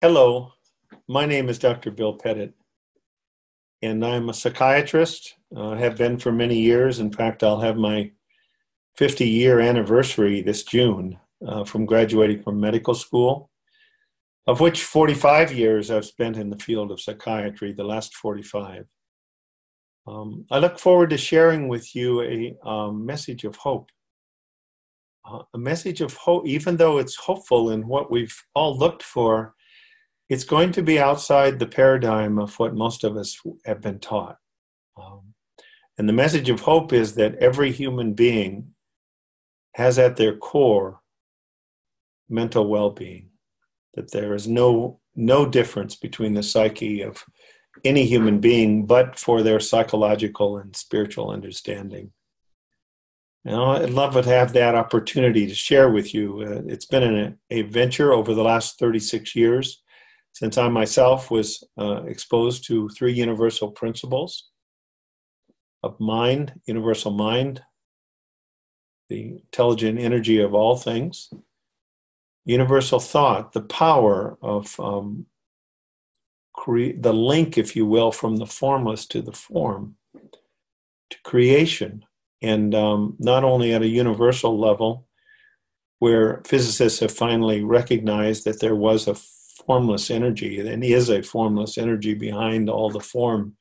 Hello, my name is Dr. Bill Pettit, and I'm a psychiatrist, have been for many years. In fact, I'll have my 50-year anniversary this June from graduating from medical school, of which 45 years I've spent in the field of psychiatry, the last 45. I look forward to sharing with you a message of hope. A message of hope, even though it's hopeful in what we've all looked for, it's going to be outside the paradigm of what most of us have been taught. And the message of hope is that every human being has at their core mental well-being, that there is no difference between the psyche of any human being but for their psychological and spiritual understanding. Now, I'd love to have that opportunity to share with you. It's been a venture over the last 36 years since I myself was exposed to three universal principles of mind, universal mind, the intelligent energy of all things, universal thought, the power of the link, if you will, from the formless to the form, to creation. And not only at a universal level, where physicists have finally recognized that there was a formless energy, and is a formless energy behind all the form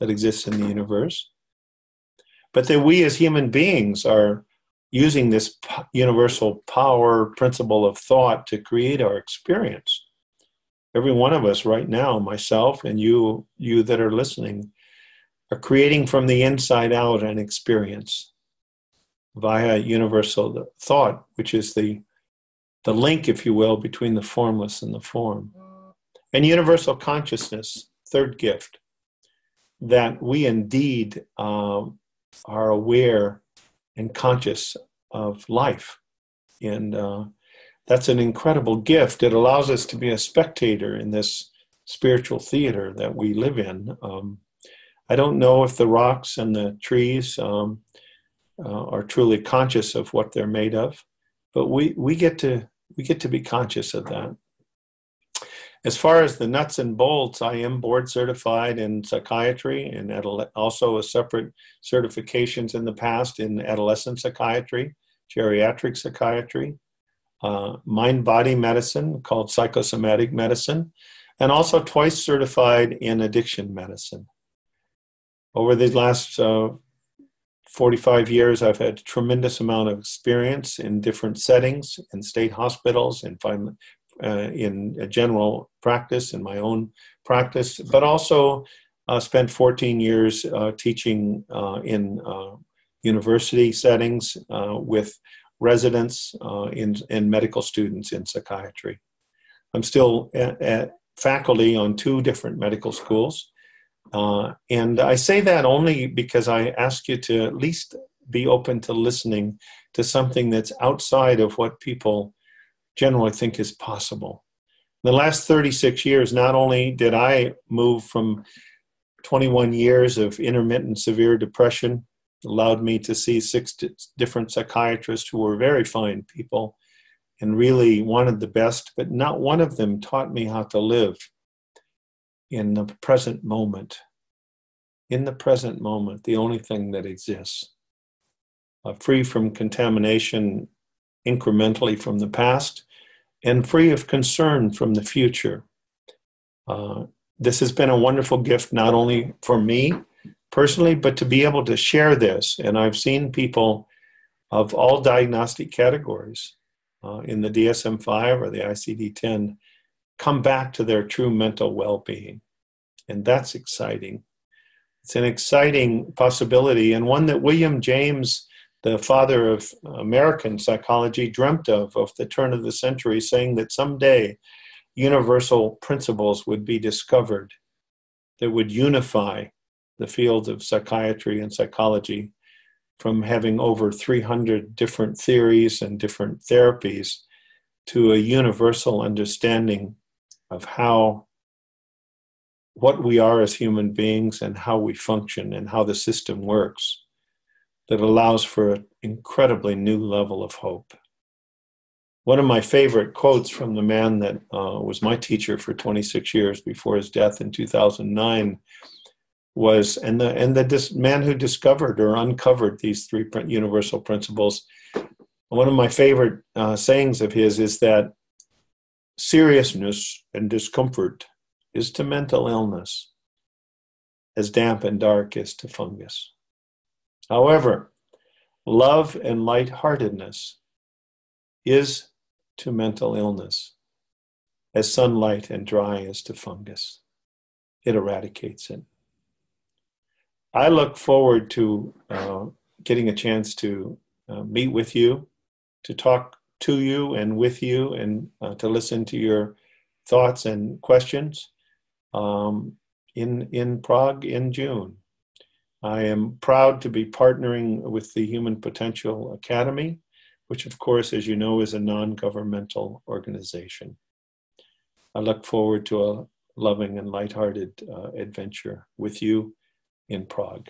that exists in the universe, but that we as human beings are using this universal power principle of thought to create our experience. Every one of us right now, myself and you that are listening, are creating from the inside out an experience via universal thought, which is the link, if you will, between the formless and the form. And universal consciousness, third gift, that we indeed are aware and conscious of life. And that's an incredible gift. It allows us to be a spectator in this spiritual theater that we live in. I don't know if the rocks and the trees are truly conscious of what they're made of, but we get to be conscious of that. As far as the nuts and bolts, I am board certified in psychiatry and also a separate certifications in the past in adolescent psychiatry, geriatric psychiatry, mind-body medicine called psychosomatic medicine, and also twice certified in addiction medicine. Over the last 45 years, I've had a tremendous amount of experience in different settings, in state hospitals, in a general practice, in my own practice, but also spent 14 years teaching in university settings with residents and medical students in psychiatry. I'm still at faculty on 2 different medical schools. And I say that only because I ask you to at least be open to listening to something that's outside of what people generally think is possible. In the last 36 years, not only did I move from 21 years of intermittent severe depression, allowed me to see 6 different psychiatrists who were very fine people and really wanted the best, but not one of them taught me how to live in the present moment. In the present moment, the only thing that exists. Free from contamination incrementally from the past, and free of concern from the future. This has been a wonderful gift, not only for me personally, but to be able to share this. And I've seen people of all diagnostic categories in the DSM-5 or the ICD-10 come back to their true mental well-being. And that's exciting. It's an exciting possibility, and one that William James, the father of American psychology, dreamt of the turn of the century, saying that someday universal principles would be discovered that would unify the field of psychiatry and psychology from having over 300 different theories and different therapies to a universal understanding of what we are as human beings and how we function and how the system works, that allows for an incredibly new level of hope. One of my favorite quotes from the man that was my teacher for 26 years before his death in 2009 was, this man who discovered or uncovered these three universal principles, one of my favorite sayings of his is that seriousness and discomfort is to mental illness as damp and dark is to fungus. However, love and lightheartedness is to mental illness as sunlight and dry is to fungus. It eradicates it. I look forward to getting a chance to meet with you, to talk to you and with you, and to listen to your thoughts and questions in Prague in June. I am proud to be partnering with the Human Potential Academy, which of course, as you know, is a non-governmental organization. I look forward to a loving and lighthearted adventure with you in Prague.